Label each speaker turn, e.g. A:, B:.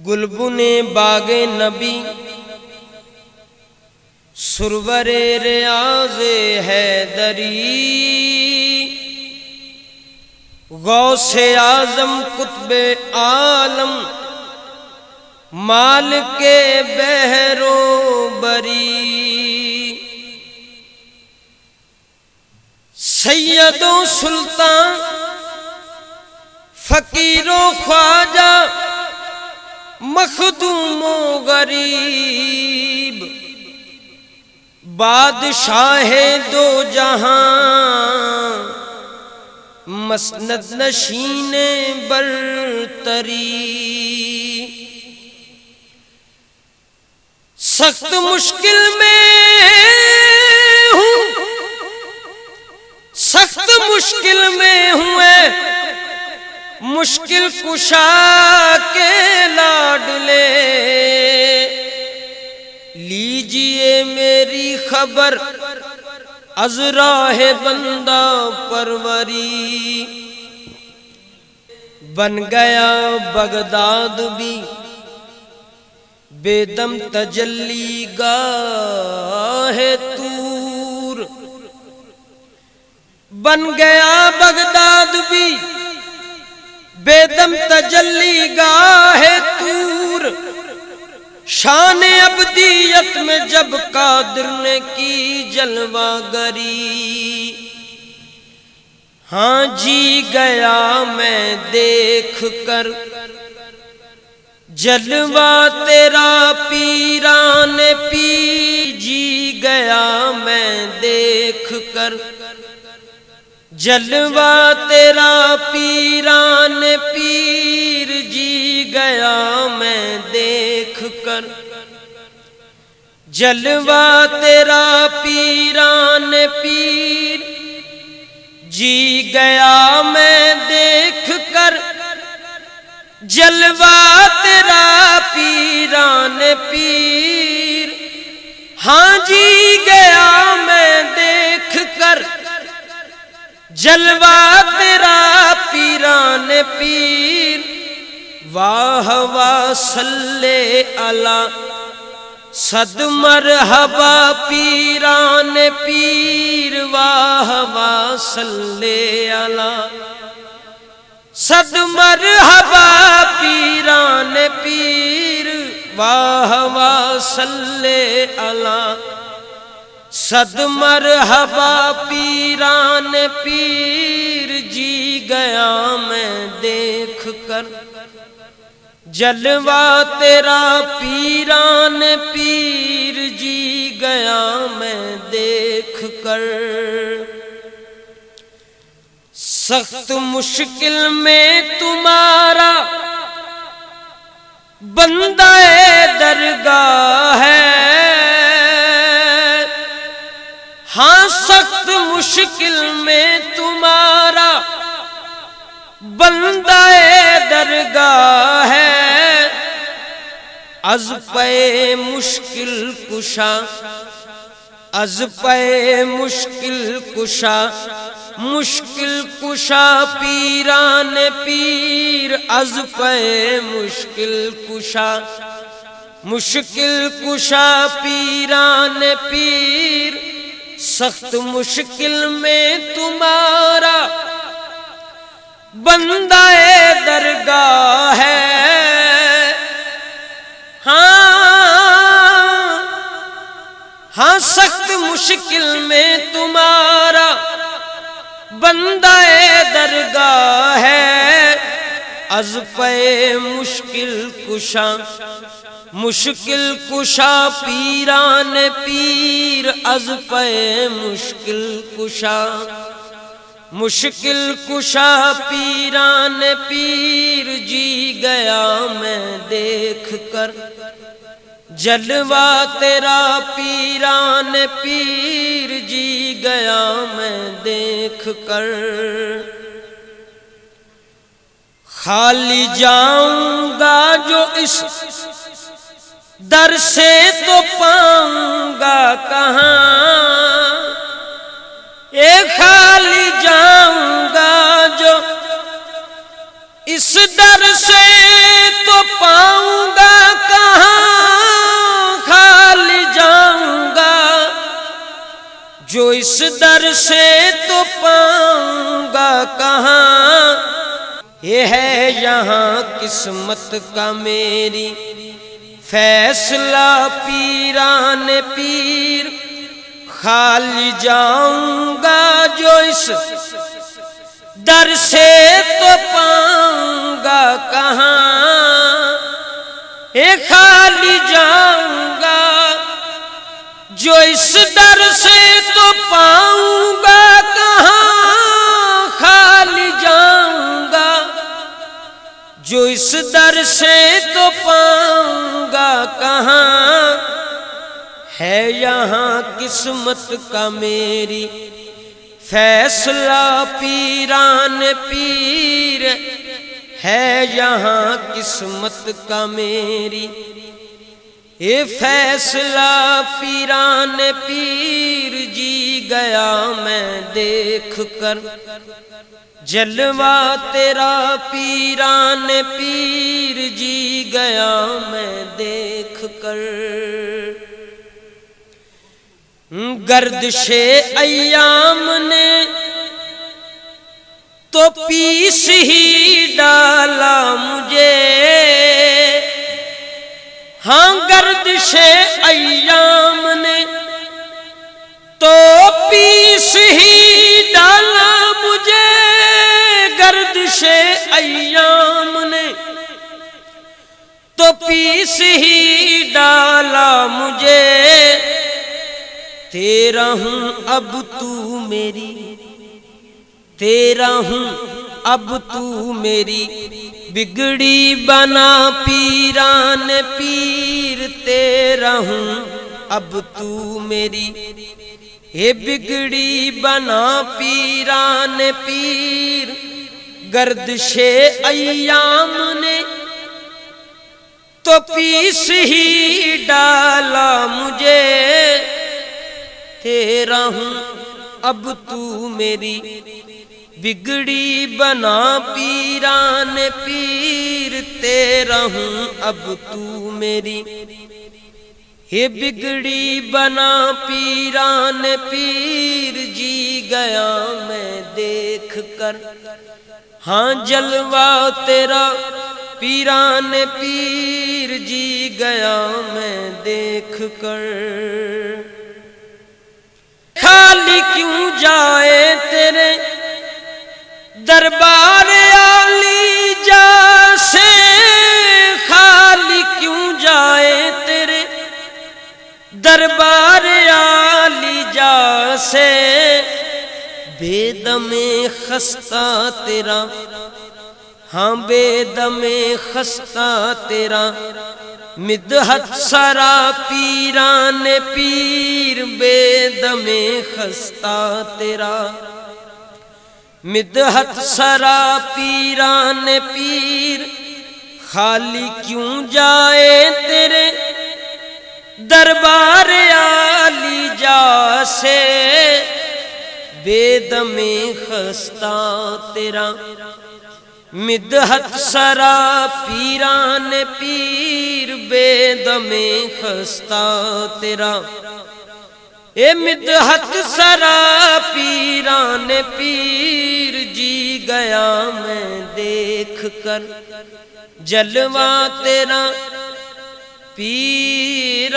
A: گلبن باغ نبی سرور ریاض حیدری، غوث اعظم قطب عالم مالک بحر و بری، سید و سلطان فقیر و خواجہ مخدوم و غریب، بادشاہ دو جہاں مسند نشین برتری، سخت مشکل میں ہوں، سخت مشکل میں ہوں، مشکل کشا کے لاڈلے، لیجئے میری خبر از راہ بندہ پروری، بن گیا بغداد بھی بے دم تجلی گاہ طور، بن گیا بغداد بھی بے دم تجلی گاہ طور، شان ابدیت میں جب قادر نے کی جلوہ گری، ہاں جی گیا میں دیکھ کر جلوہ تیرا پیران پیر، جی گیا میں دیکھ کر جلوہ تیرا پیران پیر، جی گیا میں دیکھ کر جلوہ تیرا پیران پیر، جی گیا میں دیکھ کر جلوہ تیرا پیران پیر، ہاں جی گیا میں دیکھ کر جلوہ تیرا پیران پیر، واہ واہ صلی علی صد مرحبا پیران پیر، واہ واہ صلی علی صد مرحبا پیران پیر، واہ واہ صلی علی صد مرحبا پیران پیر، جی گیا میں دیکھ کر جلوہ تیرا پیران پیر، جی گیا میں دیکھ کر، سخت مشکل میں تمہارا بندہ درگاہ ہے، ہاں سخت مشکل میں تمہارا بندہ درگاہ ہے، از پہ مشکل کشا، از پہ مشکل کشا، مشکل کشا پیران پیر، از پہ مشکل کشا، مشکل کشا پیران پیر، سخت مشکل میں تمہارا بندہ درگاہ ہے، ہاں سخت مشکل میں تمہارا بندہ درگاہ ہے، از پہ مشکل کشا، مشکل کشا پیران پیر، از پہ مشکل کشا، مشکل کشا پیران پیر، جی گیا میں دیکھ کر جلوہ تیرا پیران پیر، جی گیا میں دیکھ کر، خالی جاؤں گا جو اس در سے تو پاؤں گا کہاں، اے خالی جاؤں گا جو اس در سے تو پاؤں گا کہاں، خالی جاؤں گا جو اس در سے تو پاؤں گا کہاں، یہ ہے یہاں قسمت کا میری فیصلہ پیران پیر، خالی جاؤں گا جو اس در سے تو پاؤں گا کہاں، اے خالی جاؤں گا جو اس در سے تو پاؤں گا کہاں، خالی جاؤں گا جو اس در سے تو پاؤں گا کہاں، ہے یہاں قسمت کا میری فیصلہ پیران پیر، ہے یہاں قسمت کا میری یہ فیصلہ پیران پیر، جی گیا میں دیکھ کر جلوہ تیرا پیران پیر، جی گیا میں دیکھ کر، گردش ایام نے تو پیس ہی ڈالا مجھے، ہاں گردش ایام نے تو پیس ہی ڈالا مجھے، گردش ایام نے تو پیس ہی ڈالا مجھے، تیرا ہوں اب تو میری، تیرا ہوں اب تو میری بگڑی بنا پیران پیر، تیرا ہوں اب تو میری یہ بگڑی بنا پیران پیر، گردش ایام نے تو پیس ہی ڈالا مجھے، تیرا ہوں اب تو میری بگڑی بنا پیران پیر، تیرا ہوں اب تو میری یہ بگڑی بنا پیران پیر، جی گیا میں دیکھ کر ہاں جلوہ تیرا پیران پیر، جی گیا میں دیکھ کر، خالی کیوں جائے تیرے دربار عالی جا سے، خالی کیوں جائے تیرے دربار عالی جا سے، بے دم خستہ تیرا، ہاں بے دم خستہ تیرا مدحت سرا پیران پیر، بے دم خستہ تیرا مدحت سرا پیران پیر، خالی کیوں جائے تیرے دربار عالی جا سے، بے دم خستہ تیرا مدحت سرا پیران پیر، بے دم خستہ تیرا اے مدحت سرا پیران پیر، جی گیا میں دیکھ کر جلوہ تیرا پیران